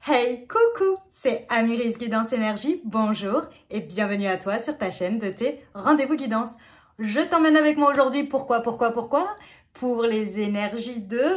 Hey, coucou, c'est Amiris Guidance Énergie, bonjour et bienvenue à toi sur ta chaîne de tes rendez-vous guidance. Je t'emmène avec moi aujourd'hui, pourquoi? Pour les énergies de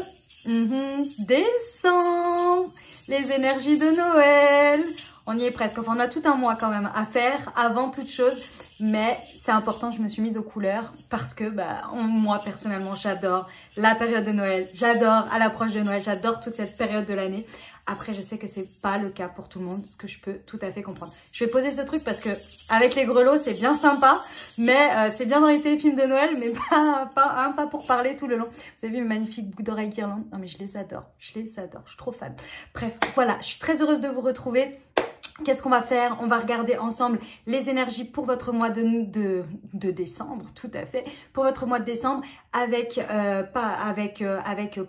décembre, les énergies de Noël. On y est presque, enfin on a tout un mois quand même à faire avant toute chose, mais c'est important, je me suis mise aux couleurs parce que moi personnellement j'adore la période de Noël, j'adore à l'approche de Noël, j'adore toute cette période de l'année. Après je sais que c'est pas le cas pour tout le monde, ce que je peux tout à fait comprendre. Je vais poser ce truc parce que avec les grelots c'est bien sympa, mais c'est bien dans les téléfilms de Noël, mais pas pour parler tout le long. Vous avez vu mes magnifiques boucles d'oreilles guirlandes? Non mais je les adore, je suis trop fan. Bref, voilà, je suis très heureuse de vous retrouver. Qu'est-ce qu'on va faire? On va regarder ensemble les énergies pour votre mois de décembre, tout à fait, pour votre mois de décembre, avec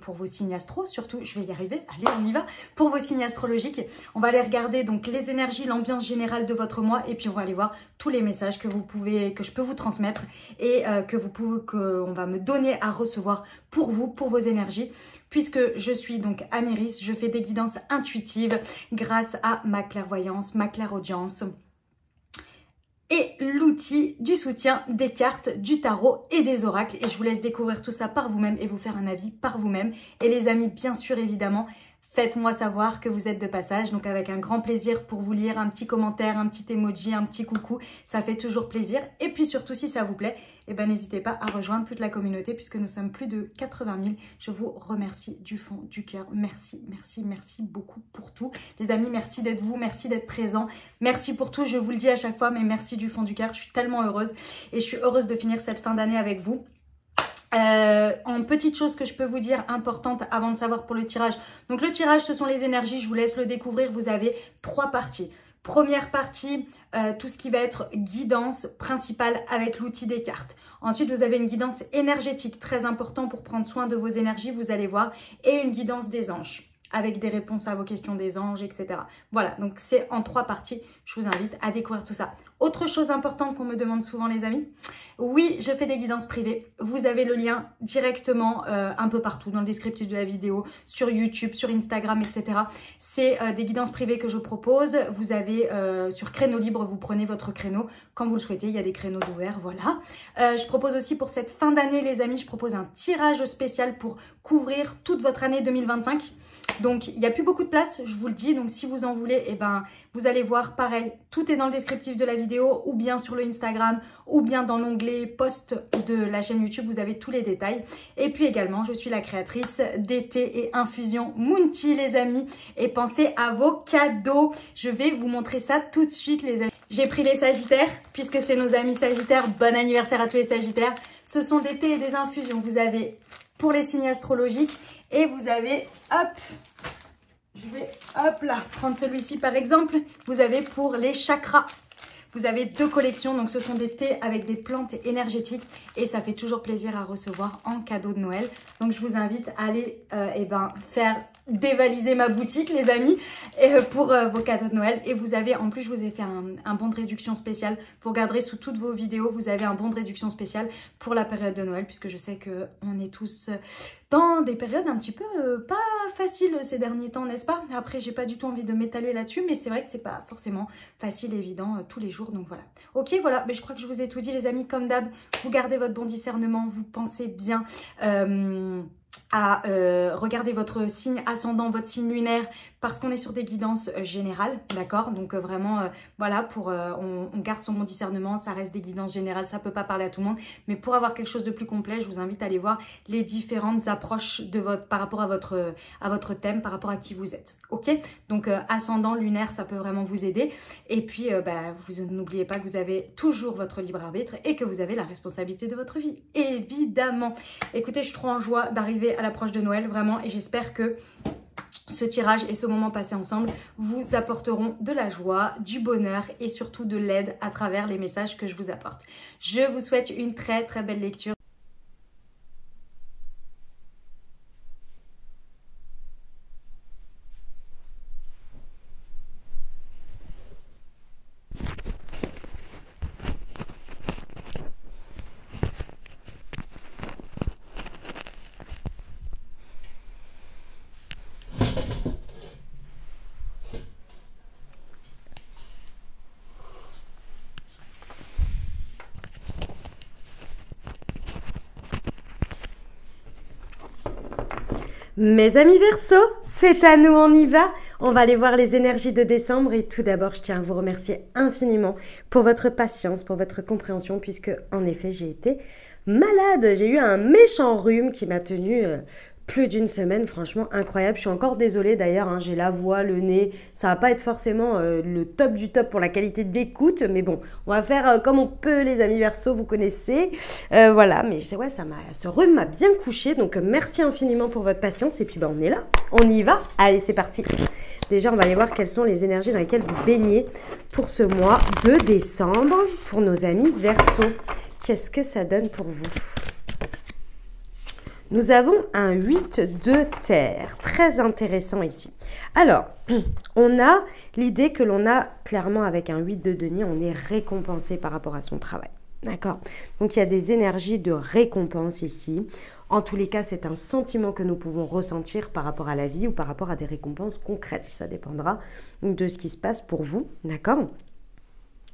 pour vos signes astro, surtout, je vais y arriver, allez on y va, pour vos signes astrologiques. On va aller regarder donc les énergies, l'ambiance générale de votre mois et puis on va aller voir tous les messages que je peux vous transmettre et qu'on va me donner à recevoir pour vous, pour vos énergies. Puisque je suis donc Amiris, je fais des guidances intuitives grâce à ma clairvoyance, ma clairaudience et l'outil du soutien des cartes, du tarot et des oracles. Et je vous laisse découvrir tout ça par vous-même et vous faire un avis par vous-même. Et les amis, bien sûr, évidemment, faites-moi savoir que vous êtes de passage, donc avec un grand plaisir pour vous lire un petit commentaire, un petit emoji, un petit coucou, ça fait toujours plaisir. Et puis surtout, si ça vous plaît, n'hésitez pas à rejoindre toute la communauté puisque nous sommes plus de 80 000. Je vous remercie du fond du cœur. Merci beaucoup pour tout. Les amis, merci d'être vous, merci d'être présents, merci pour tout. Je vous le dis à chaque fois, mais merci du fond du cœur. Je suis tellement heureuse et je suis heureuse de finir cette fin d'année avec vous. En petite chose que je peux vous dire importante avant de savoir pour le tirage. Donc le tirage, ce sont les énergies, je vous laisse le découvrir. Vous avez 3 parties. Première partie, tout ce qui va être guidance principale avec l'outil des cartes. Ensuite, vous avez une guidance énergétique, très important pour prendre soin de vos énergies, vous allez voir. Et une guidance des anges, avec des réponses à vos questions des anges, etc. Voilà, donc c'est en 3 parties. Je vous invite à découvrir tout ça. Autre chose importante qu'on me demande souvent les amis, oui, je fais des guidances privées. Vous avez le lien directement un peu partout dans le descriptif de la vidéo, sur YouTube, sur Instagram, etc. C'est des guidances privées que je propose. Vous avez sur créneau libre, vous prenez votre créneau quand vous le souhaitez. Il y a des créneaux ouverts, voilà. Je propose aussi pour cette fin d'année les amis, je propose un tirage spécial pour couvrir toute votre année 2025. Donc, il n'y a plus beaucoup de place, je vous le dis. Donc, si vous en voulez, vous allez voir, pareil, tout est dans le descriptif de la vidéo ou bien sur le Instagram ou bien dans l'onglet post de la chaîne YouTube. Vous avez tous les détails. Et puis également, je suis la créatrice d'été et infusion Mounty, les amis. Et pensez à vos cadeaux. Je vais vous montrer ça tout de suite, les amis. J'ai pris les Sagittaires, puisque c'est nos amis Sagittaires. Bon anniversaire à tous les Sagittaires. Ce sont des thés et des infusions. Vous avez pour les signes astrologiques et vous avez, hop, je vais, hop là, prendre celui-ci par exemple. Vous avez pour les chakras. Vous avez 2 collections, donc ce sont des thés avec des plantes énergétiques et ça fait toujours plaisir à recevoir en cadeau de Noël. Donc je vous invite à aller faire dévaliser ma boutique les amis pour vos cadeaux de Noël. Et vous avez, en plus je vous ai fait un bon de réduction spécial. Vous regarderez sous toutes vos vidéos, vous avez un bon de réduction spécial pour la période de Noël puisque je sais qu'on est tous dans des périodes un petit peu pas faciles ces derniers temps, n'est-ce pas? Après j'ai pas du tout envie de m'étaler là-dessus, mais c'est vrai que c'est pas forcément facile et évident tous les jours. Donc voilà. Ok, voilà, mais je crois que je vous ai tout dit les amis. Comme d'hab, vous gardez votre bon discernement, vous pensez bien à regarder votre signe ascendant, votre signe lunaire, parce qu'on est sur des guidances générales, d'accord? Donc vraiment, voilà, on garde son bon discernement, ça reste des guidances générales, ça peut pas parler à tout le monde, mais pour avoir quelque chose de plus complet, je vous invite à aller voir les différentes approches par rapport à votre thème, par rapport à qui vous êtes, ok? Donc ascendant, lunaire, ça peut vraiment vous aider, et puis vous n'oubliez pas que vous avez toujours votre libre arbitre et que vous avez la responsabilité de votre vie, évidemment. Écoutez, je suis trop en joie d'arriver à l'approche de Noël, vraiment, et j'espère que ce tirage et ce moment passé ensemble vous apporteront de la joie, du bonheur et surtout de l'aide à travers les messages que je vous apporte. Je vous souhaite une très belle lecture. Mes amis Verseau, c'est à nous, on y va. On va aller voir les énergies de décembre et tout d'abord, je tiens à vous remercier infiniment pour votre patience, pour votre compréhension puisque en effet, j'ai été malade. J'ai eu un méchant rhume qui m'a tenu plus d'une semaine, franchement incroyable. Je suis encore désolée d'ailleurs, hein, j'ai la voix, le nez, ça va pas être forcément le top du top pour la qualité d'écoute, mais bon, on va faire comme on peut les amis Verseau, vous connaissez. Voilà, mais ouais, ce rhume m'a bien couché, donc merci infiniment pour votre patience et puis on est là, on y va. Allez, c'est parti. Déjà, on va aller voir quelles sont les énergies dans lesquelles vous baignez pour ce mois de décembre, pour nos amis Verseau. Qu'est-ce que ça donne pour vous ? Nous avons un 8 de terre, très intéressant ici. Alors, on a l'idée que l'on a clairement avec un 8 de denier, on est récompensé par rapport à son travail. D'accord ? Donc, il y a des énergies de récompense ici. En tous les cas, c'est un sentiment que nous pouvons ressentir par rapport à la vie ou par rapport à des récompenses concrètes. Ça dépendra de ce qui se passe pour vous. D'accord ?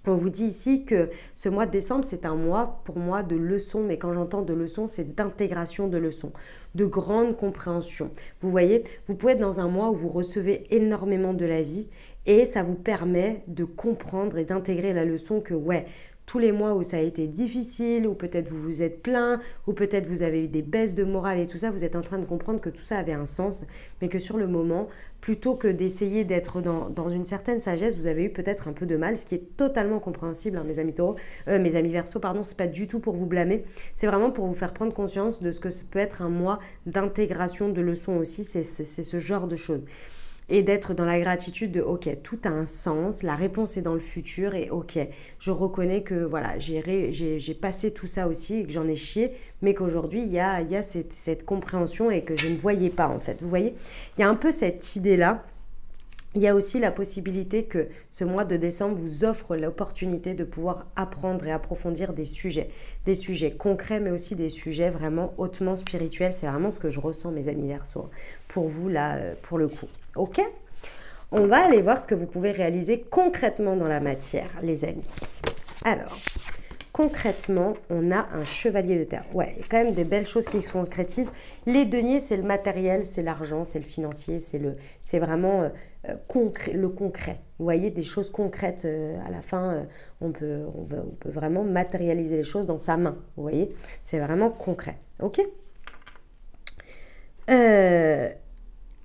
On vous dit ici que ce mois de décembre, c'est un mois pour moi de leçons, mais quand j'entends de leçons, c'est d'intégration de leçons, de grande compréhension. Vous voyez, vous pouvez être dans un mois où vous recevez énormément de la vie et ça vous permet de comprendre et d'intégrer la leçon que ouais, tous les mois où ça a été difficile, ou peut-être vous vous êtes plaint, ou peut-être vous avez eu des baisses de morale et tout ça, vous êtes en train de comprendre que tout ça avait un sens, mais que sur le moment, plutôt que d'essayer d'être dans une certaine sagesse, vous avez eu peut-être un peu de mal, ce qui est totalement compréhensible, hein, mes amis Taureau, mes amis Verseau, pardon, c'est pas du tout pour vous blâmer, c'est vraiment pour vous faire prendre conscience de ce que peut être un mois d'intégration de leçons aussi, c'est ce genre de choses. Et d'être dans la gratitude de ok, tout a un sens, la réponse est dans le futur et ok, je reconnais que voilà, j'ai passé tout ça aussi et que j'en ai chié, mais qu'aujourd'hui il y a cette compréhension et que je ne voyais pas en fait. Vous voyez, il y a un peu cette idée-là. Il y a aussi la possibilité que ce mois de décembre vous offre l'opportunité de pouvoir apprendre et approfondir des sujets concrets, mais aussi des sujets vraiment hautement spirituels. C'est vraiment ce que je ressens, mes amis Verseau, pour vous là, pour le coup. Ok ? On va aller voir ce que vous pouvez réaliser concrètement dans la matière, les amis. Alors, concrètement, on a un chevalier de terre. Ouais, il y a quand même des belles choses qui se concrétisent. Les deniers, c'est le matériel, c'est l'argent, c'est le financier, c'est vraiment le concret. Vous voyez, des choses concrètes. À la fin, on peut vraiment matérialiser les choses dans sa main. Vous voyez, c'est vraiment concret. Ok ?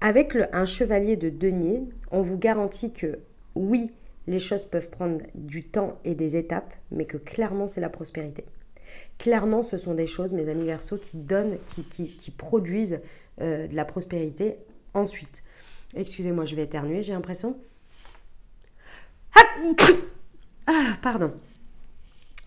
Avec un chevalier de denier, on vous garantit que oui, les choses peuvent prendre du temps et des étapes, mais que clairement, c'est la prospérité. Clairement, ce sont des choses, mes amis Verseau, qui donnent, qui produisent de la prospérité. Ensuite, excusez-moi, je vais éternuer, j'ai l'impression. Ah, pardon.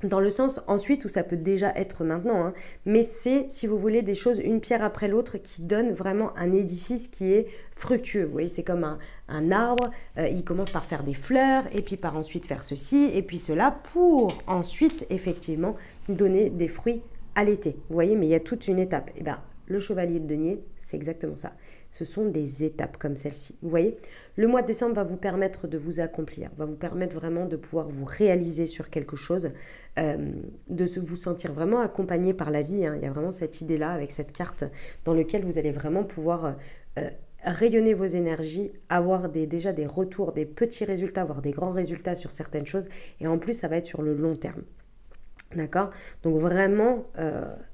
Dans le sens ensuite où ça peut déjà être maintenant, hein, mais c'est, si vous voulez, des choses une pierre après l'autre qui donnent vraiment un édifice qui est fructueux. Vous voyez, c'est comme un arbre, il commence par faire des fleurs et puis par ensuite faire ceci et puis cela pour ensuite effectivement donner des fruits à l'été. Vous voyez, mais il y a toute une étape. Et bien, le chevalier de denier, c'est exactement ça. Ce sont des étapes comme celle-ci. Vous voyez, le mois de décembre va vous permettre de vous accomplir, va vous permettre vraiment de pouvoir vous réaliser sur quelque chose, de vous sentir vraiment accompagné par la vie. Hein. Il y a vraiment cette idée-là avec cette carte dans laquelle vous allez vraiment pouvoir rayonner vos énergies, avoir déjà des retours, des petits résultats, voire des grands résultats sur certaines choses. Et en plus, ça va être sur le long terme. D'accord ? Donc vraiment,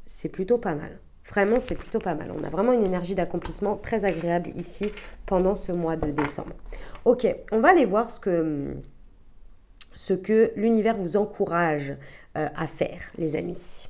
c'est plutôt pas mal. Vraiment, c'est plutôt pas mal. On a vraiment une énergie d'accomplissement très agréable ici pendant ce mois de décembre. Ok, on va aller voir ce que l'univers vous encourage à faire, les amis.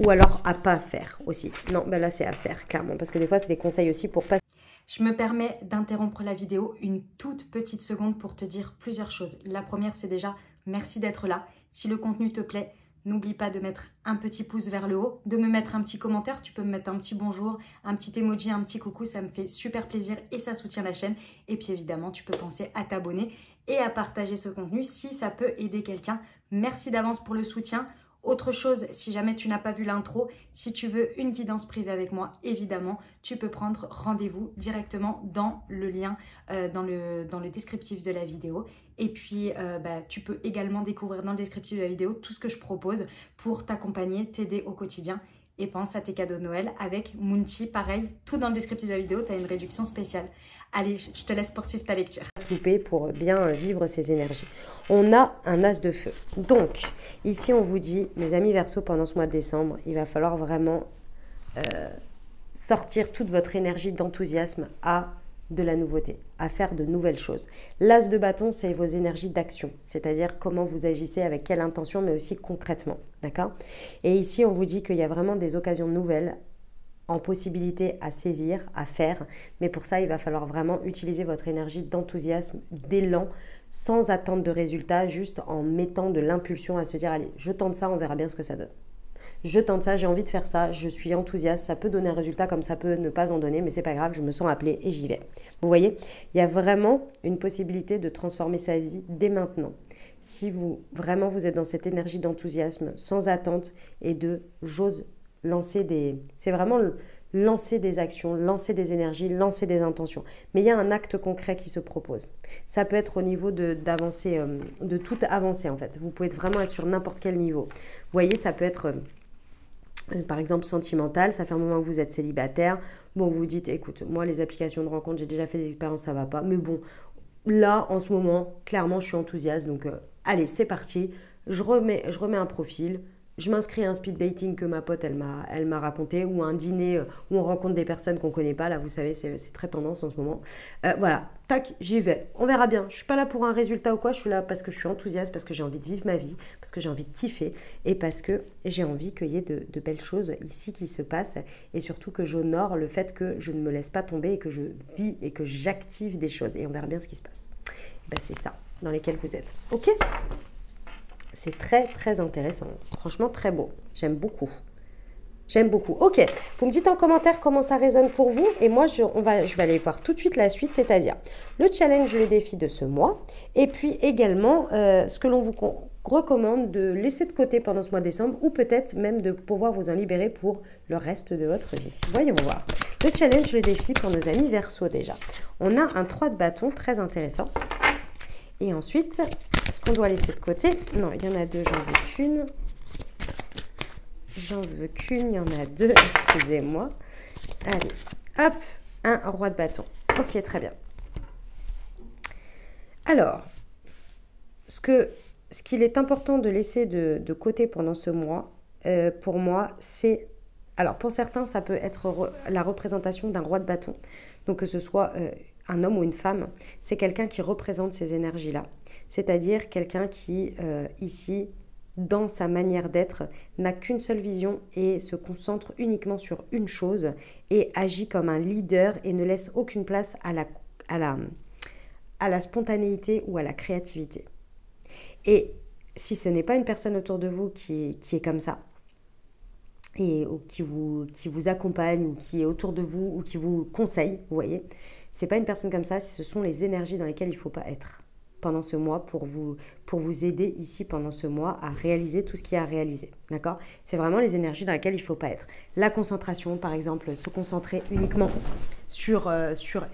Ou alors à pas faire aussi. Non, ben là c'est à faire, clairement. Parce que des fois, c'est des conseils aussi pour pas... Je me permets d'interrompre la vidéo une toute petite seconde pour te dire plusieurs choses. La première, c'est déjà merci d'être là. Si le contenu te plaît, n'oublie pas de mettre un petit pouce vers le haut, de me mettre un petit commentaire. Tu peux me mettre un petit bonjour, un petit emoji, un petit coucou. Ça me fait super plaisir et ça soutient la chaîne. Et puis évidemment, tu peux penser à t'abonner et à partager ce contenu si ça peut aider quelqu'un. Merci d'avance pour le soutien. Autre chose, si jamais tu n'as pas vu l'intro, si tu veux une guidance privée avec moi, évidemment, tu peux prendre rendez-vous directement dans le lien, dans le descriptif de la vidéo. Et puis, tu peux également découvrir dans le descriptif de la vidéo tout ce que je propose pour t'accompagner, t'aider au quotidien et pense à tes cadeaux de Noël avec Moonchi. Pareil, tout dans le descriptif de la vidéo, tu as une réduction spéciale. Allez, je te laisse poursuivre ta lecture. Pour bien vivre ces énergies. On a un as de feu. Donc, ici, on vous dit, mes amis Verseau, pendant ce mois de décembre, il va falloir vraiment sortir toute votre énergie d'enthousiasme à de la nouveauté, à faire de nouvelles choses. L'as de bâton, c'est vos énergies d'action, c'est-à-dire comment vous agissez, avec quelle intention, mais aussi concrètement, d'accord? Et ici, on vous dit qu'il y a vraiment des occasions nouvelles en possibilité à saisir, à faire, mais pour ça, il va falloir vraiment utiliser votre énergie d'enthousiasme, d'élan, sans attendre de résultats, juste en mettant de l'impulsion à se dire, allez, je tente ça, on verra bien ce que ça donne. Je tente ça, j'ai envie de faire ça, je suis enthousiaste, ça peut donner un résultat comme ça peut ne pas en donner, mais c'est pas grave, je me sens appelée et j'y vais. Vous voyez, il y a vraiment une possibilité de transformer sa vie dès maintenant. Si vous êtes dans cette énergie d'enthousiasme, sans attente et de j'ose lancer des... C'est vraiment lancer des actions, lancer des énergies, lancer des intentions. Mais il y a un acte concret qui se propose. Ça peut être au niveau d'avancer, de toute avancée en fait. Vous pouvez vraiment être sur n'importe quel niveau. Vous voyez, ça peut être... par exemple sentimental, ça fait un moment que vous êtes célibataire, bon vous vous dites écoute, moi les applications de rencontres, j'ai déjà fait des expériences, ça va pas, mais bon, là en ce moment, clairement je suis enthousiaste, donc allez c'est parti, je remets un profil, je m'inscris à un speed dating que ma pote elle m'a raconté, ou un dîner où on rencontre des personnes qu'on connaît pas, là vous savez c'est très tendance en ce moment, voilà, tac, j'y vais, on verra bien, je suis pas là pour un résultat ou quoi, je suis là parce que je suis enthousiaste, parce que j'ai envie de vivre ma vie, parce que j'ai envie de kiffer, et parce que j'ai envie qu'il y ait de belles choses ici qui se passent, et surtout que j'honore le fait que je ne me laisse pas tomber, et que je vis, et que j'active des choses, et on verra bien ce qui se passe. Ben, c'est ça, dans lesquels vous êtes, ok ? C'est très, très intéressant. Franchement, très beau. J'aime beaucoup. J'aime beaucoup. Ok, vous me dites en commentaire comment ça résonne pour vous. Et moi, je vais aller voir tout de suite la suite, c'est-à-dire le challenge, le défi de ce mois. Et puis également, ce que l'on vous recommande de laisser de côté pendant ce mois de décembre, ou peut-être même de pouvoir vous en libérer pour le reste de votre vie. Voyons voir. Le challenge, le défi pour nos amis Verseau déjà. On a un 3 de bâton très intéressant. Et ensuite, ce qu'on doit laisser de côté, non, il y en a deux, j'en veux qu'une. J'en veux qu'une, il y en a deux, excusez-moi. Allez, hop, un roi de bâton. Ok, très bien. Alors, ce qu'il est important de laisser de côté pendant ce mois, pour moi, c'est... Alors, pour certains, ça peut être la représentation d'un roi de bâton. Donc, que ce soit... un homme ou une femme, c'est quelqu'un qui représente ces énergies-là. C'est-à-dire quelqu'un qui, ici, dans sa manière d'être, n'a qu'une seule vision et se concentre uniquement sur une chose et agit comme un leader et ne laisse aucune place à la spontanéité ou à la créativité. Et si ce n'est pas une personne autour de vous qui est comme ça, et qui vous accompagne ou qui est autour de vous ou qui vous conseille, vous voyez, c'est pas une personne comme ça, ce sont les énergies dans lesquelles il ne faut pas être pendant ce mois pour vous aider ici pendant ce mois à réaliser tout ce qu'il y a à réaliser, d'accord ? C'est vraiment les énergies dans lesquelles il ne faut pas être. La concentration, par exemple, se concentrer uniquement sur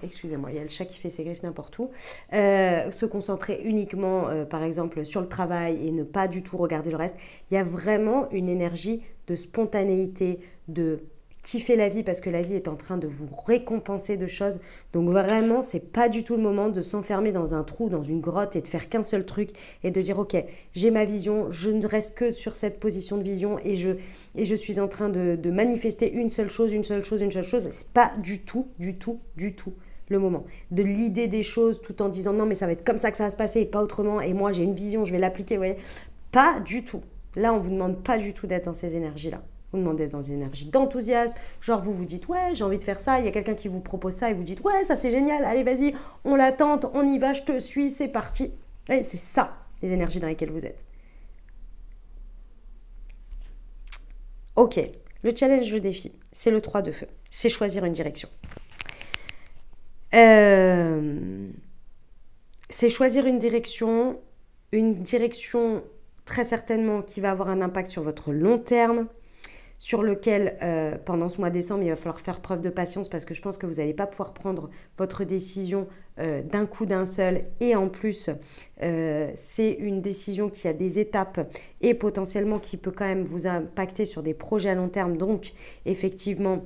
excusez-moi, il y a le chat qui fait ses griffes n'importe où, se concentrer uniquement, par exemple, sur le travail et ne pas du tout regarder le reste. Il y a vraiment une énergie de spontanéité, de kiffer la vie parce que la vie est en train de vous récompenser de choses. Donc vraiment, c'est pas du tout le moment de s'enfermer dans un trou, dans une grotte et de faire qu'un seul truc et de dire ok, j'ai ma vision, je ne reste que sur cette position de vision et je suis en train de manifester une seule chose. C'est pas du tout le moment. De l'idée des choses tout en disant non mais ça va être comme ça que ça va se passer et pas autrement et moi j'ai une vision, je vais l'appliquer, vous voyez. Pas du tout. Là, on vous demande pas du tout d'être dans ces énergies-là. Vous demandez dans des énergies d'enthousiasme, genre vous vous dites ouais j'ai envie de faire ça, il y a quelqu'un qui vous propose ça et vous dites ouais ça c'est génial, allez vas-y, on la tente, on y va, je te suis, c'est parti. Et c'est ça les énergies dans lesquelles vous êtes. Ok, le challenge, le défi, c'est le 3 de feu, c'est choisir une direction. C'est choisir une direction très certainement qui va avoir un impact sur votre long terme, sur lequel, pendant ce mois de décembre, il va falloir faire preuve de patience parce que je pense que vous n'allez pas pouvoir prendre votre décision d'un coup d'un seul. Et en plus, c'est une décision qui a des étapes et potentiellement qui peut quand même vous impacter sur des projets à long terme. Donc, effectivement,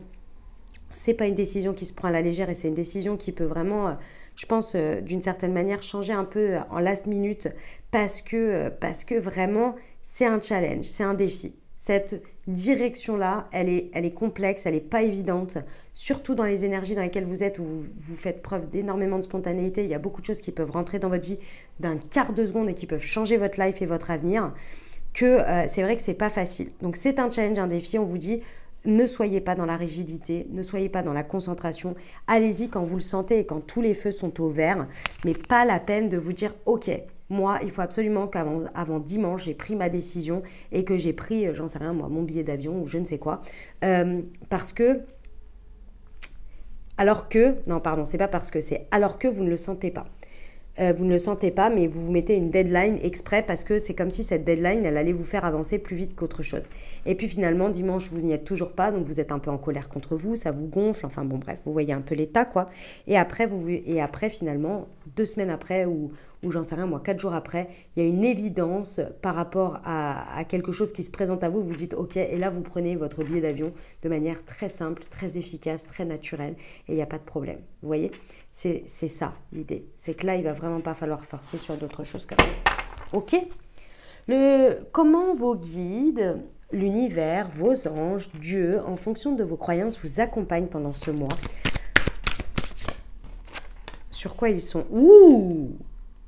c'est pas une décision qui se prend à la légère et c'est une décision qui peut vraiment, je pense, d'une certaine manière, changer un peu en last minute parce que vraiment, c'est un challenge, c'est un défi. Cette direction-là, elle est complexe, elle n'est pas évidente, surtout dans les énergies dans lesquelles vous êtes, où vous faites preuve d'énormément de spontanéité. Il y a beaucoup de choses qui peuvent rentrer dans votre vie d'un quart de seconde et qui peuvent changer votre life et votre avenir, que c'est vrai que c'est pas facile. Donc c'est un challenge, un défi, on vous dit, ne soyez pas dans la rigidité, ne soyez pas dans la concentration, allez-y quand vous le sentez et quand tous les feux sont au vert, mais pas la peine de vous dire « Ok, moi, il faut absolument qu'avant dimanche, j'ai pris ma décision et que j'ai pris, j'en sais rien moi, mon billet d'avion ou je ne sais quoi. » Parce que, c'est pas parce que, c'est alors que vous ne le sentez pas. Vous ne le sentez pas, mais vous vous mettez une deadline exprès parce que c'est comme si cette deadline, elle allait vous faire avancer plus vite qu'autre chose. Et puis finalement, dimanche, vous n'y êtes toujours pas, donc vous êtes un peu en colère contre vous, ça vous gonfle, enfin bon bref, vous voyez un peu l'état quoi. Et après finalement, 2 semaines après ou j'en sais rien moi, 4 jours après, il y a une évidence par rapport à quelque chose qui se présente à vous, vous dites ok, et là vous prenez votre billet d'avion de manière très simple, très efficace, très naturelle, et il n'y a pas de problème. Vous voyez, c'est ça l'idée, c'est que là il va vraiment pas falloir forcer sur d'autres choses comme ça. Ok. Comment vos guides, l'univers, vos anges, Dieu, en fonction de vos croyances, vous accompagnent pendant ce mois? Sur quoi ils sont?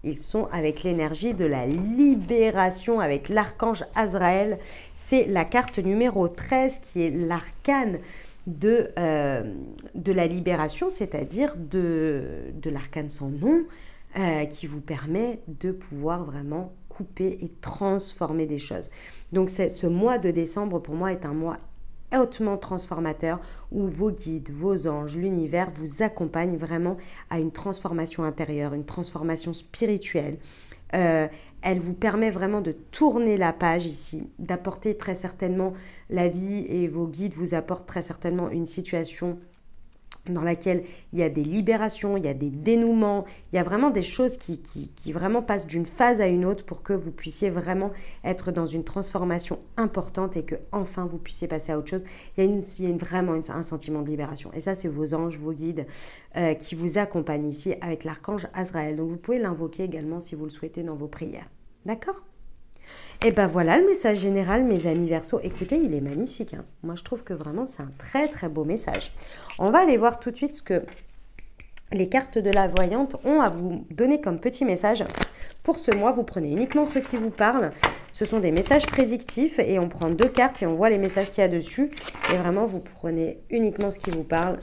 Ils sont avec l'énergie de la libération, avec l'archange Azraël. C'est la carte numéro 13 qui est l'arcane de la libération, c'est-à-dire de l'arcane sans nom, qui vous permet de pouvoir vraiment couper et transformer des choses. Donc ce mois de décembre, pour moi, est un mois hautement transformateur où vos guides, vos anges, l'univers vous accompagnent vraiment à une transformation intérieure, une transformation spirituelle. Elle vous permet vraiment de tourner la page ici, d'apporter très certainement la vie et vos guides vous apportent très certainement une situation dans laquelle il y a des libérations, il y a des dénouements, il y a vraiment des choses qui vraiment passent d'une phase à une autre pour que vous puissiez vraiment être dans une transformation importante et que enfin vous puissiez passer à autre chose. Il y a vraiment un sentiment de libération. Et ça, c'est vos anges, vos guides qui vous accompagnent ici avec l'archange Azraël. Donc vous pouvez l'invoquer également si vous le souhaitez dans vos prières. D'accord ? Et ben voilà le message général, mes amis Verseau. Écoutez, il est magnifique. Hein. Moi, je trouve que vraiment, c'est un très, très beau message. On va aller voir tout de suite ce que les cartes de la voyante ont à vous donner comme petit message. Pour ce mois, vous prenez uniquement ceux qui vous parlent. Ce sont des messages prédictifs et on prend 2 cartes et on voit les messages qu'il y a dessus. Et vraiment, vous prenez uniquement ce qui vous parle.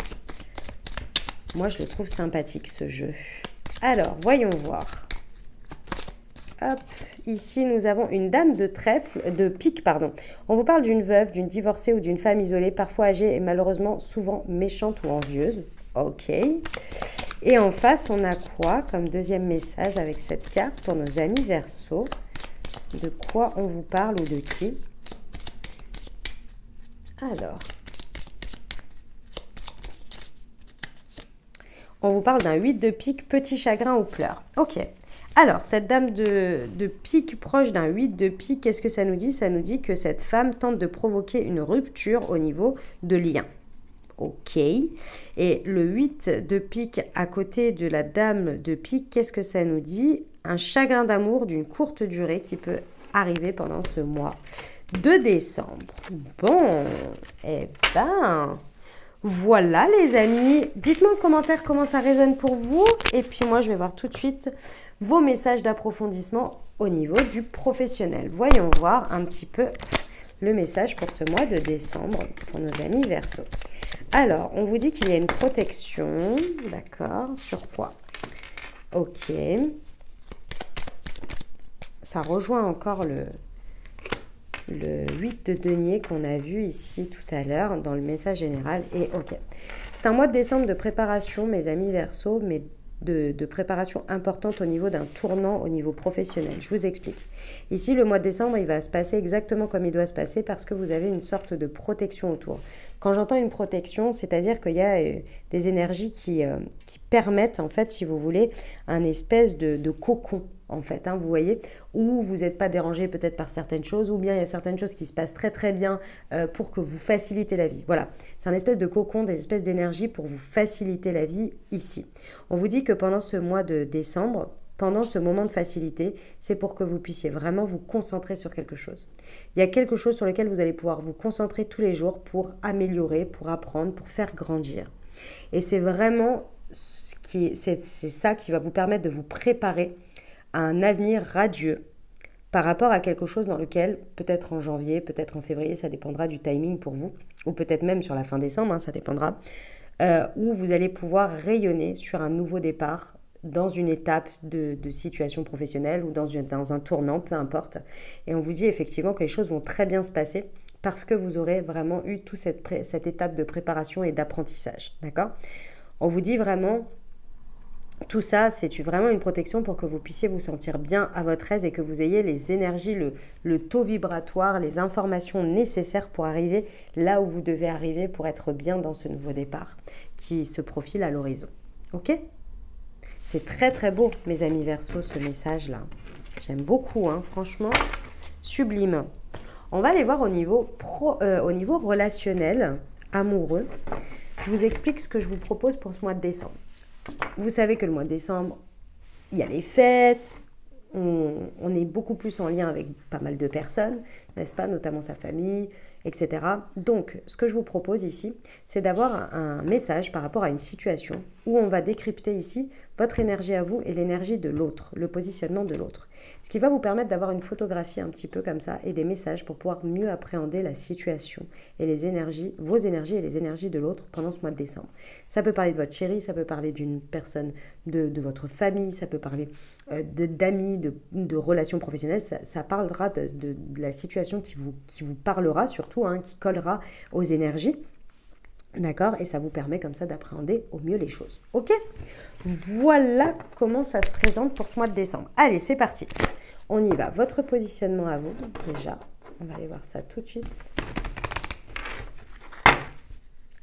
Moi, je le trouve sympathique, ce jeu. Alors, voyons voir. Hop, ici nous avons une dame de pique, pardon. On vous parle d'une veuve, d'une divorcée ou d'une femme isolée, parfois âgée et malheureusement souvent méchante ou envieuse. Ok. Et en face, on a quoi comme deuxième message avec cette carte pour nos amis Verseau? De quoi on vous parle ou de qui? Alors, on vous parle d'un 8 de pique, petit chagrin ou pleurs. Ok. Alors, cette dame de pique proche d'un 8 de pique, qu'est-ce que ça nous dit? Ça nous dit que cette femme tente de provoquer une rupture au niveau de lien. Ok. Et le 8 de pique à côté de la dame de pique, qu'est-ce que ça nous dit? Un chagrin d'amour d'une courte durée qui peut arriver pendant ce mois de décembre. Bon, eh ben... Voilà les amis, dites-moi en commentaire comment ça résonne pour vous et puis moi je vais voir tout de suite vos messages d'approfondissement au niveau du professionnel. Voyons voir un petit peu le message pour ce mois de décembre pour nos amis Verseau. Alors, on vous dit qu'il y a une protection, d'accord, sur quoi? Ok, ça rejoint encore le 8 de denier qu'on a vu ici tout à l'heure dans le message général. Et ok, c'est un mois de décembre de préparation, mes amis Verseau, mais de préparation importante au niveau d'un tournant au niveau professionnel. Je vous explique. Ici, le mois de décembre, il va se passer exactement comme il doit se passer parce que vous avez une sorte de protection autour. Quand j'entends une protection, c'est-à-dire qu'il y a des énergies qui permettent, en fait, si vous voulez, un espèce de cocon, en fait, hein, vous voyez, où vous n'êtes pas dérangé peut-être par certaines choses, ou bien il y a certaines choses qui se passent très très bien pour que vous facilitez la vie. Voilà, c'est un espèce de cocon, des espèces d'énergie pour vous faciliter la vie ici. On vous dit que pendant ce mois de décembre, pendant ce moment de facilité, c'est pour que vous puissiez vraiment vous concentrer sur quelque chose. Il y a quelque chose sur lequel vous allez pouvoir vous concentrer tous les jours pour améliorer, pour apprendre, pour faire grandir. Et c'est vraiment c'est ça qui va vous permettre de vous préparer à un avenir radieux par rapport à quelque chose dans lequel, peut-être en janvier, peut-être en février, ça dépendra du timing pour vous, ou peut-être même sur la fin décembre, hein, ça dépendra, où vous allez pouvoir rayonner sur un nouveau départ dans une étape de situation professionnelle ou dans un tournant, peu importe. Et on vous dit effectivement que les choses vont très bien se passer parce que vous aurez vraiment eu toute cette étape de préparation et d'apprentissage, d'accord ? On vous dit vraiment... Tout ça, c'est vraiment une protection pour que vous puissiez vous sentir bien à votre aise et que vous ayez les énergies, le taux vibratoire, les informations nécessaires pour arriver là où vous devez arriver pour être bien dans ce nouveau départ qui se profile à l'horizon. Ok ? C'est très très beau, mes amis Verseau, ce message-là. J'aime beaucoup, hein, franchement, sublime. On va aller voir au niveau relationnel, amoureux. Je vous explique ce que je vous propose pour ce mois de décembre. Vous savez que le mois de décembre, il y a les fêtes, on est beaucoup plus en lien avec pas mal de personnes, n'est-ce pas, notamment sa famille, etc. Donc, ce que je vous propose ici, c'est d'avoir un message par rapport à une situation où on va décrypter ici votre énergie à vous et l'énergie de l'autre, le positionnement de l'autre. Ce qui va vous permettre d'avoir une photographie un petit peu comme ça et des messages pour pouvoir mieux appréhender la situation et les énergies, vos énergies et les énergies de l'autre pendant ce mois de décembre. Ça peut parler de votre chérie, ça peut parler d'une personne de votre famille, ça peut parler d'amis, de relations professionnelles, ça parlera de la situation qui vous parlera surtout, hein, qui collera aux énergies. D'accord ? Et ça vous permet comme ça d'appréhender au mieux les choses. Ok ? Voilà comment ça se présente pour ce mois de décembre. Allez, c'est parti. On y va. Votre positionnement à vous, déjà. On va aller voir ça tout de suite.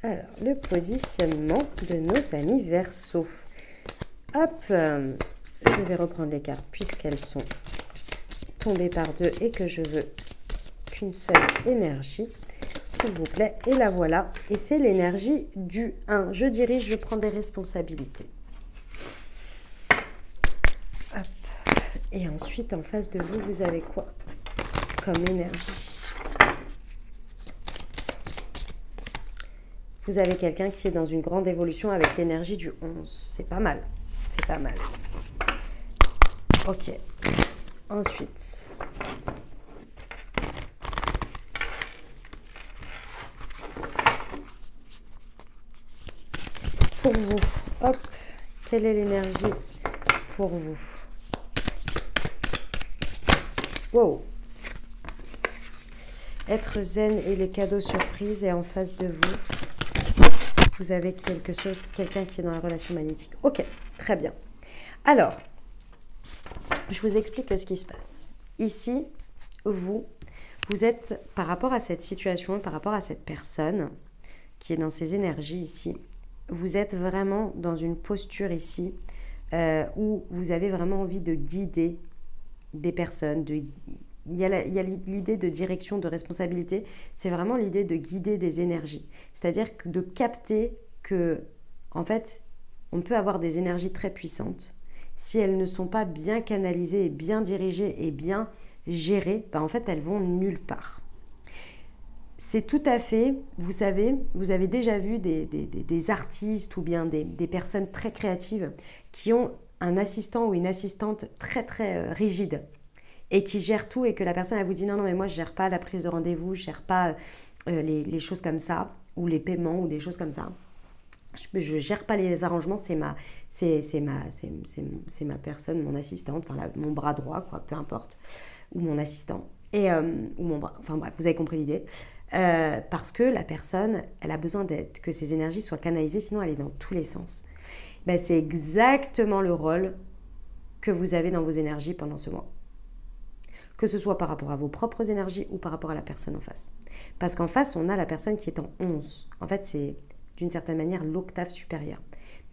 Alors, le positionnement de nos amis Verseau. Hop, je vais reprendre les cartes puisqu'elles sont tombées par deux et que je veux qu'une seule énergie. S'il vous plaît, et la voilà. Et c'est l'énergie du 1. Je dirige, je prends des responsabilités. Hop. Et ensuite, en face de vous, vous avez quoi comme énergie? Vous avez quelqu'un qui est dans une grande évolution avec l'énergie du 11. C'est pas mal. C'est pas mal. Ok. Ensuite... pour vous, hop, quelle est l'énergie pour vous? Wow. Être zen et les cadeaux surprises, et en face de vous, vous avez quelqu'un qui est dans la relation magnétique. Ok, très bien. Alors, je vous explique ce qui se passe. Ici, vous êtes, par rapport à cette situation, par rapport à cette personne qui est dans ces énergies ici, vous êtes vraiment dans une posture ici où vous avez vraiment envie de guider des personnes. Il y a l'idée de direction, de responsabilité. C'est vraiment l'idée de guider des énergies. C'est-à-dire de capter que, en fait, on peut avoir des énergies très puissantes. Si elles ne sont pas bien canalisées, et bien dirigées et bien gérées, ben en fait, elles vont nulle part. C'est tout à fait, vous savez, vous avez déjà vu des artistes ou bien des personnes très créatives qui ont un assistant ou une assistante très très rigide et qui gère tout, et que la personne elle vous dit non mais moi je gère pas la prise de rendez-vous, je gère pas les choses comme ça, ou les paiements ou des choses comme ça. Je gère pas les arrangements, c'est ma personne, mon assistante, enfin mon bras droit quoi, peu importe, ou mon assistant et ou mon bras, enfin bref, vous avez compris l'idée. Parce que la personne, elle a besoin que ses énergies soient canalisées, sinon elle est dans tous les sens. ben, c'est exactement le rôle que vous avez dans vos énergies pendant ce mois. Que ce soit par rapport à vos propres énergies ou par rapport à la personne en face. Parce qu'en face, on a la personne qui est en 11. En fait, c'est d'une certaine manière l'octave supérieure.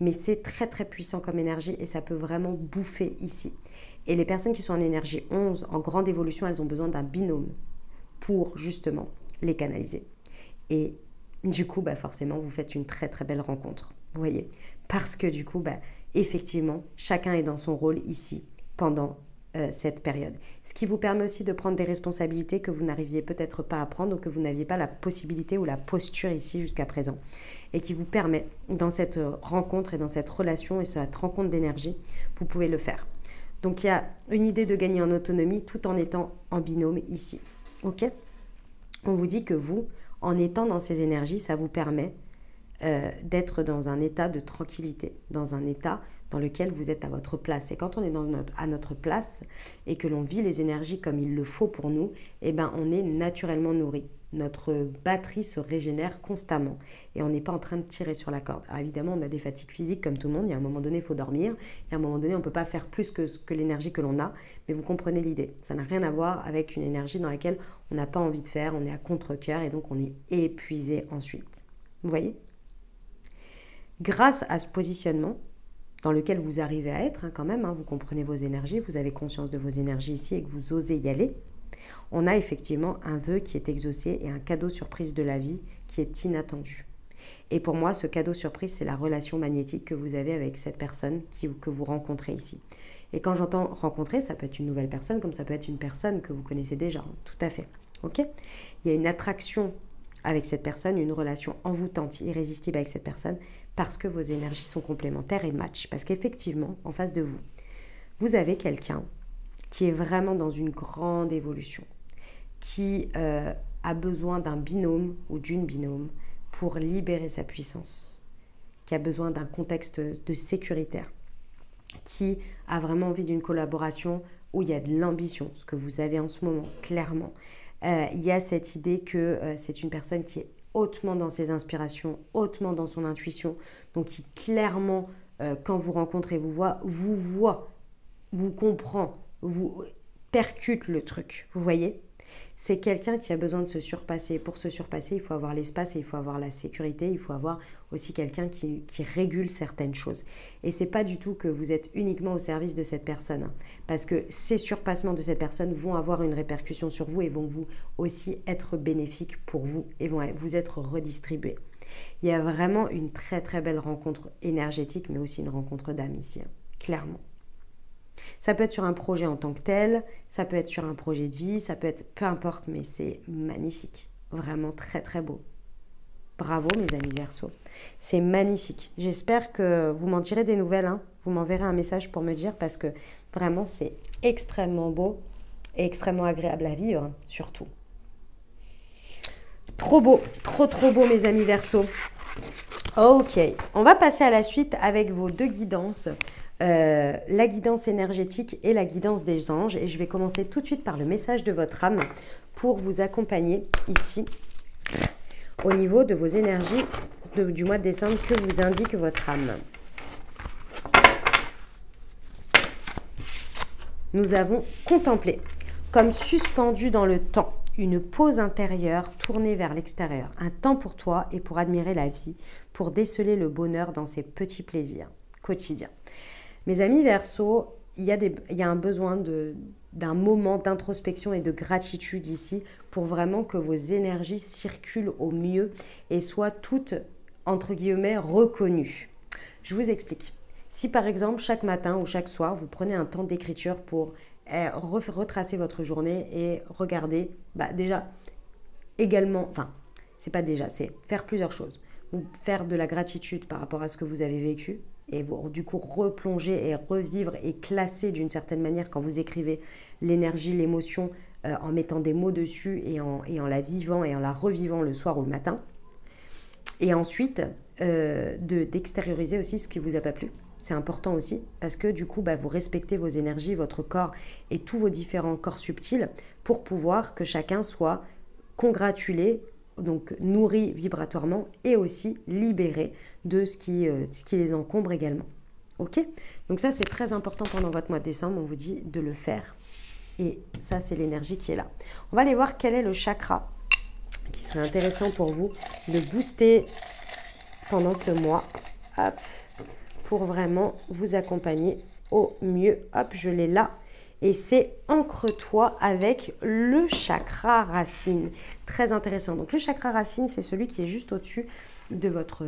Mais c'est très très puissant comme énergie et ça peut vraiment bouffer ici. Et les personnes qui sont en énergie 11, en grande évolution, elles ont besoin d'un binôme pour justement les canaliser. Et du coup, bah forcément, vous faites une très très belle rencontre. Vous voyez? Parce que du coup, bah, effectivement, chacun est dans son rôle ici pendant cette période. Ce qui vous permet aussi de prendre des responsabilités que vous n'arriviez peut-être pas à prendre ou que vous n'aviez pas la possibilité ou la posture ici jusqu'à présent. Et qui vous permet, dans cette rencontre et dans cette relation et cette rencontre d'énergie, vous pouvez le faire. Donc il y a une idée de gagner en autonomie tout en étant en binôme ici. Ok? On vous dit que vous, en étant dans ces énergies, ça vous permet d'être dans un état de tranquillité, dans un état dans lequel vous êtes à votre place. Et quand on est à notre place et que l'on vit les énergies comme il le faut pour nous, eh ben, on est naturellement nourri. Notre batterie se régénère constamment et on n'est pas en train de tirer sur la corde. Alors évidemment, on a des fatigues physiques comme tout le monde. Il y a un moment donné, il faut dormir. Il y a un moment donné, on ne peut pas faire plus que l'énergie que l'on a. Mais vous comprenez l'idée. Ça n'a rien à voir avec une énergie dans laquelle on n'a pas envie de faire. On est à contre-cœur et donc on est épuisé ensuite. Vous voyez ? Grâce à ce positionnement, dans lequel vous arrivez à être quand même, vous comprenez vos énergies, vous avez conscience de vos énergies ici et que vous osez y aller, on a effectivement un vœu qui est exaucé et un cadeau surprise de la vie qui est inattendu. Et pour moi, ce cadeau surprise, c'est la relation magnétique que vous avez avec cette personne que vous rencontrez ici. Et quand j'entends rencontrer, ça peut être une nouvelle personne comme ça peut être une personne que vous connaissez déjà, tout à fait. Ok ? Il y a une attraction avec cette personne, une relation envoûtante, irrésistible avec cette personne, parce que vos énergies sont complémentaires et matchent. Parce qu'effectivement, en face de vous, vous avez quelqu'un qui est vraiment dans une grande évolution, qui a besoin d'un binôme ou d'une binôme pour libérer sa puissance, qui a besoin d'un contexte de sécuritaire, qui a vraiment envie d'une collaboration où il y a de l'ambition, ce que vous avez en ce moment, clairement. Il y a cette idée que c'est une personne qui est hautement dans ses inspirations, hautement dans son intuition, donc qui clairement, quand vous rencontrez, vous voit, vous comprend, vous percute le truc, vous voyez ? C'est quelqu'un qui a besoin de se surpasser. Pour se surpasser, il faut avoir l'espace et il faut avoir la sécurité. Il faut avoir aussi quelqu'un qui régule certaines choses. Et ce n'est pas du tout que vous êtes uniquement au service de cette personne. Parce que ces surpassements de cette personne vont avoir une répercussion sur vous et vont vous aussi être bénéfiques pour vous et vont vous être redistribués. Il y a vraiment une très très belle rencontre énergétique, mais aussi une rencontre d'âme ici, clairement. Ça peut être sur un projet en tant que tel, ça peut être sur un projet de vie, ça peut être peu importe, mais c'est magnifique, vraiment très très beau. Bravo mes amis Verseau, c'est magnifique. J'espère que vous m'en direz des nouvelles, vous m'enverrez un message pour me dire parce que vraiment c'est extrêmement beau et extrêmement agréable à vivre surtout. Trop beau, trop beau mes amis Verseau. Ok, on va passer à la suite avec vos deux guidances. La guidance énergétique et la guidance des anges. Et je vais commencer tout de suite par le message de votre âme pour vous accompagner ici au niveau de vos énergies du mois de décembre que vous indique votre âme. Nous avons contemplé comme suspendu dans le temps une pause intérieure tournée vers l'extérieur, un temps pour toi et pour admirer la vie, pour déceler le bonheur dans ces petits plaisirs quotidiens. Mes amis Verseau, il y a un besoin d'un moment d'introspection et de gratitude ici pour vraiment que vos énergies circulent au mieux et soient toutes, entre guillemets, reconnues. Je vous explique. Si par exemple, chaque matin ou chaque soir, vous prenez un temps d'écriture pour retracer votre journée et regarder, déjà, également, c'est faire plusieurs choses. Faire de la gratitude par rapport à ce que vous avez vécu, et du coup replonger et revivre et classer d'une certaine manière quand vous écrivez l'énergie, l'émotion en mettant des mots dessus et en la vivant et en la revivant le soir ou le matin. Et ensuite d'extérioriser aussi ce qui ne vous a pas plu. C'est important aussi parce que du coup vous respectez vos énergies, votre corps et tous vos différents corps subtils pour pouvoir que chacun soit congratulé, donc nourris vibratoirement et aussi libérés de ce qui les encombre également. Ok? Donc ça, c'est très important pendant votre mois de décembre. On vous dit de le faire. Et ça, c'est l'énergie qui est là. On va aller voir quel est le chakra qui serait intéressant pour vous de booster pendant ce mois. Hop, pour vraiment vous accompagner au mieux. Hop, je l'ai là. Et c'est ancre-toi avec le chakra racine. Très intéressant. Donc le chakra racine, c'est celui qui est juste au-dessus de votre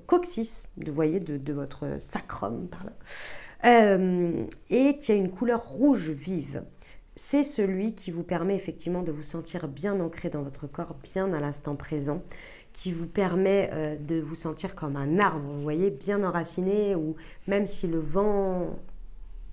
coccyx, vous voyez, de votre sacrum par là, et qui a une couleur rouge vive. C'est celui qui vous permet effectivement de vous sentir bien ancré dans votre corps, bien à l'instant présent, qui vous permet de vous sentir comme un arbre, vous voyez, bien enraciné, ou même si le vent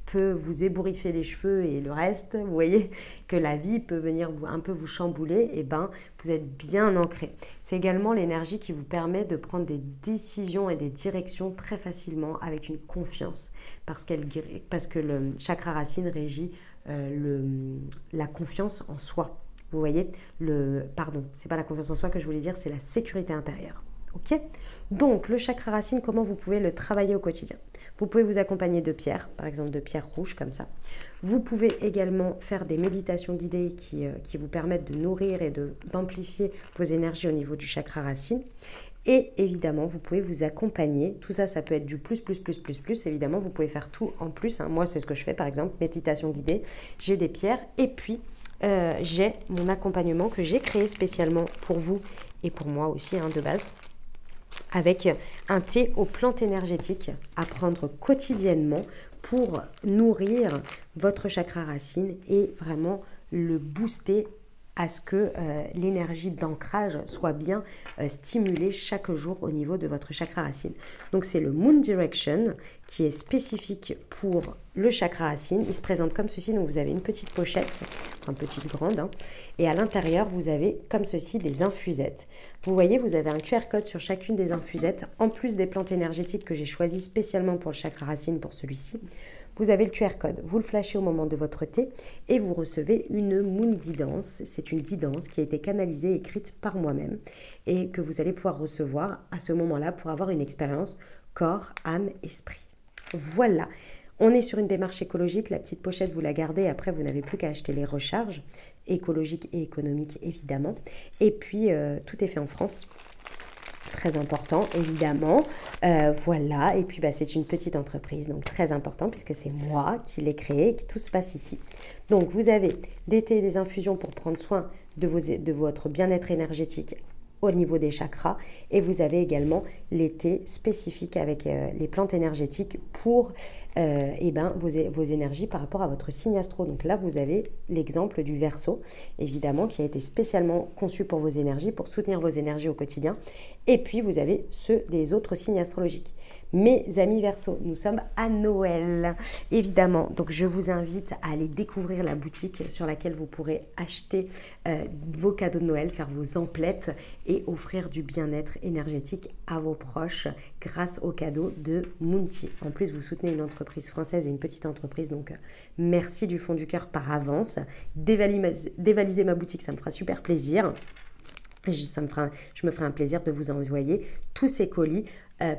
peut vous ébouriffer les cheveux et le reste, vous voyez que la vie peut venir un peu vous chambouler, et ben vous êtes bien ancré. C'est également l'énergie qui vous permet de prendre des décisions et des directions très facilement avec une confiance, parce que le chakra racine régit la confiance en soi. Vous voyez, pardon, c'est pas la confiance en soi que je voulais dire, c'est la sécurité intérieure. Ok? Donc, le chakra racine, comment vous pouvez le travailler au quotidien? Vous pouvez vous accompagner de pierres, par exemple de pierres rouges comme ça. Vous pouvez également faire des méditations guidées qui vous permettent de nourrir et d'amplifier vos énergies au niveau du chakra racine. Et évidemment, vous pouvez vous accompagner. Tout ça, ça peut être du plus. Évidemment, vous pouvez faire tout en plus. Hein. Moi, c'est ce que je fais, par exemple, méditation guidée. J'ai des pierres et puis j'ai mon accompagnement que j'ai créé spécialement pour vous et pour moi aussi, hein, de base, avec un thé aux plantes énergétiques à prendre quotidiennement pour nourrir votre chakra racine et vraiment le booster à ce que l'énergie d'ancrage soit bien stimulée chaque jour au niveau de votre chakra racine. Donc c'est le Moon Direction qui est spécifique pour le chakra racine. Il se présente comme ceci, donc vous avez une petite pochette, une petite grande, hein, et à l'intérieur vous avez comme ceci des infusettes. Vous voyez, vous avez un QR code sur chacune des infusettes, en plus des plantes énergétiques que j'ai choisies spécialement pour le chakra racine pour celui-ci. Vous avez le QR code, vous le flashez au moment de votre thé et vous recevez une Moon Guidance. C'est une guidance qui a été canalisée et écrite par moi-même et que vous allez pouvoir recevoir à ce moment-là pour avoir une expérience corps, âme, esprit. Voilà, on est sur une démarche écologique. La petite pochette, vous la gardez. Après, vous n'avez plus qu'à acheter les recharges écologiques et économiques, évidemment. Et puis, tout est fait en France. Très important, évidemment. Voilà, et puis c'est une petite entreprise, donc très important puisque c'est moi qui l'ai créé et que tout se passe ici. Donc, vous avez des thés et des infusions pour prendre soin de votre bien-être énergétique au niveau des chakras, et vous avez également les thés spécifiques avec les plantes énergétiques pour vos énergies par rapport à votre signe astro. Donc là, vous avez l'exemple du Verseau, évidemment, qui a été spécialement conçu pour vos énergies, pour soutenir vos énergies au quotidien. Et puis, vous avez ceux des autres signes astrologiques. Mes amis Verseau, nous sommes à Noël, évidemment. Donc, je vous invite à aller découvrir la boutique sur laquelle vous pourrez acheter vos cadeaux de Noël, faire vos emplettes et offrir du bien-être énergétique à vos proches grâce aux cadeaux de Moonty. En plus, vous soutenez une entreprise française et une petite entreprise, donc merci du fond du cœur par avance. Dévaliser ma boutique, ça me fera super plaisir. Je me ferai un plaisir de vous envoyer tous ces colis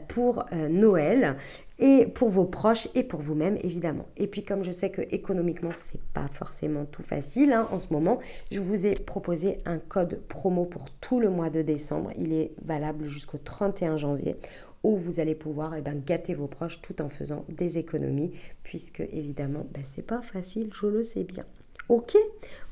pour Noël et pour vos proches et pour vous-même, évidemment. Et puis, comme je sais que économiquement, c'est pas forcément tout facile hein, en ce moment, je vous ai proposé un code promo pour tout le mois de décembre. Il est valable jusqu'au 31 janvier où vous allez pouvoir gâter vos proches tout en faisant des économies puisque, évidemment, c'est pas facile, je le sais bien. Ok,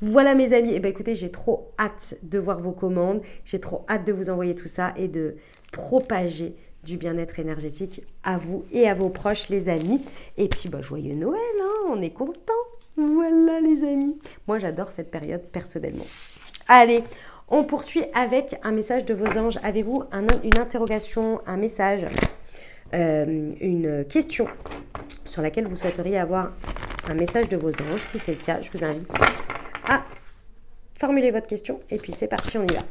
voilà mes amis, écoutez, j'ai trop hâte de voir vos commandes, j'ai trop hâte de vous envoyer tout ça et de propager du bien-être énergétique à vous et à vos proches les amis. Et puis joyeux Noël, hein, on est contents. Voilà les amis, moi j'adore cette période personnellement. Allez, on poursuit avec un message de vos anges. Avez-vous une interrogation, un message, une question sur laquelle vous souhaiteriez avoir un message de vos anges? Si c'est le cas, je vous invite à formuler votre question et puis c'est parti, on y va.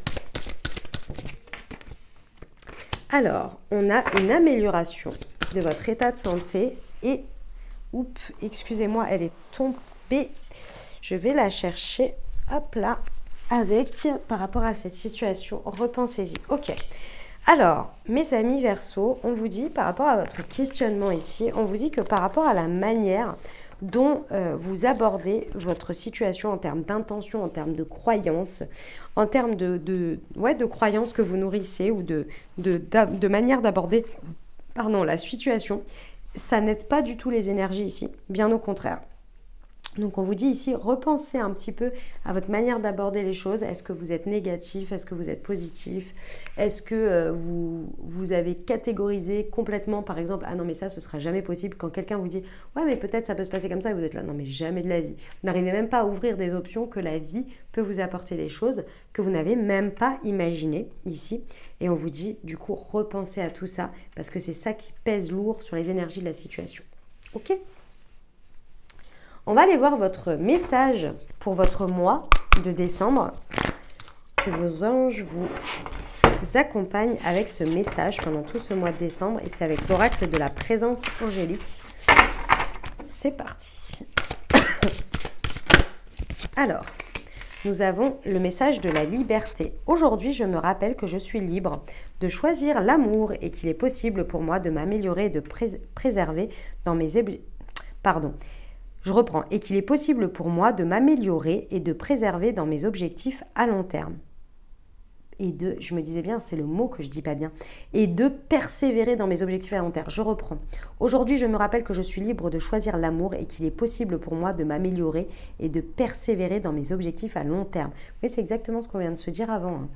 Alors, on a une amélioration de votre état de santé et, excusez-moi, elle est tombée. Je vais la chercher, hop là, par rapport à cette situation, repensez-y. Ok, Alors, mes amis Verseau, on vous dit par rapport à votre questionnement ici, on vous dit que par rapport à la manière dont vous abordez votre situation en termes d'intention, en termes de croyances, en termes de croyances que vous nourrissez ou de manière d'aborder la situation, ça n'aide pas du tout les énergies ici, bien au contraire. Donc on vous dit ici, repensez un petit peu à votre manière d'aborder les choses. Est-ce que vous êtes négatif? Est-ce que vous êtes positif? Est-ce que vous avez catégorisé complètement, par exemple, ah non mais ça ce sera jamais possible, quand quelqu'un vous dit ouais mais peut-être ça peut se passer comme ça et vous êtes là, non mais jamais de la vie. Vous n'arrivez même pas à ouvrir des options que la vie peut vous apporter, des choses que vous n'avez même pas imaginées ici. Et on vous dit du coup repensez à tout ça parce que c'est ça qui pèse lourd sur les énergies de la situation. Ok ? On va aller voir votre message pour votre mois de décembre. Que vos anges vous accompagnent avec ce message pendant tout ce mois de décembre. Et c'est avec l'oracle de la présence angélique. C'est parti. Alors, nous avons le message de la liberté. Aujourd'hui, je me rappelle que je suis libre de choisir l'amour et qu'il est possible pour moi de m'améliorer et de préserver dans mes... Je reprends. Et qu'il est possible pour moi de m'améliorer et de préserver dans mes objectifs à long terme. Je me disais bien, c'est le mot que je dis pas bien. Et de persévérer dans mes objectifs à long terme. Je reprends. Aujourd'hui, je me rappelle que je suis libre de choisir l'amour et qu'il est possible pour moi de m'améliorer et de persévérer dans mes objectifs à long terme. Oui, c'est exactement ce qu'on vient de se dire avant, hein.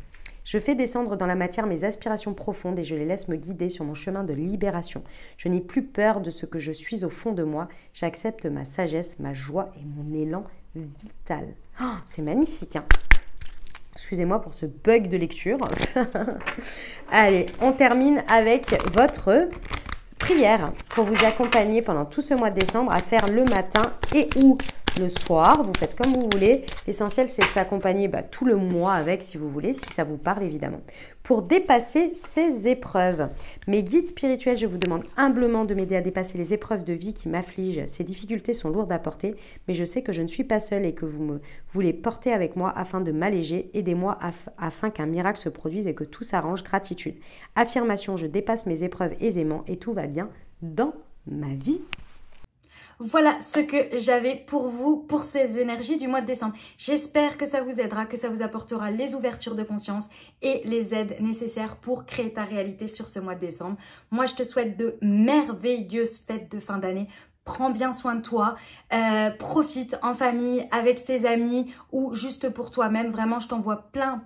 Je fais descendre dans la matière mes aspirations profondes et je les laisse me guider sur mon chemin de libération. Je n'ai plus peur de ce que je suis au fond de moi. J'accepte ma sagesse, ma joie et mon élan vital. Oh, c'est magnifique, hein. Excusez-moi pour ce bug de lecture. Allez, on termine avec votre prière pour vous accompagner pendant tout ce mois de décembre à faire le matin et ou le soir. Vous faites comme vous voulez. L'essentiel, c'est de s'accompagner tout le mois avec, si vous voulez, si ça vous parle évidemment. Pour dépasser ces épreuves, mes guides spirituels, je vous demande humblement de m'aider à dépasser les épreuves de vie qui m'affligent. Ces difficultés sont lourdes à porter, mais je sais que je ne suis pas seule et que vous les portez avec moi afin de m'alléger. Aidez-moi afin qu'un miracle se produise et que tout s'arrange. Gratitude. Affirmation, je dépasse mes épreuves aisément et tout va bien dans ma vie. Voilà ce que j'avais pour vous, pour ces énergies du mois de décembre. J'espère que ça vous aidera, que ça vous apportera les ouvertures de conscience et les aides nécessaires pour créer ta réalité sur ce mois de décembre. Moi, je te souhaite de merveilleuses fêtes de fin d'année. Prends bien soin de toi, profite en famille, avec tes amis ou juste pour toi-même. Vraiment, je t'envoie plein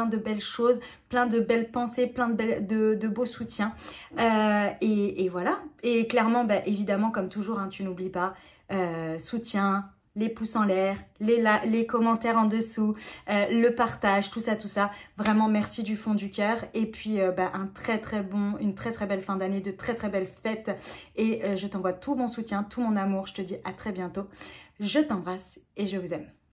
de belles choses, plein de belles pensées, plein de beaux soutiens. Et voilà. Et clairement, évidemment, comme toujours, hein, tu n'oublies pas, soutien, les pouces en l'air, les commentaires en dessous, le partage, tout ça. Vraiment, merci du fond du cœur. Et puis, une très belle fin d'année, de très belles fêtes. Et je t'envoie tout mon soutien, tout mon amour. Je te dis à très bientôt. Je t'embrasse et je vous aime.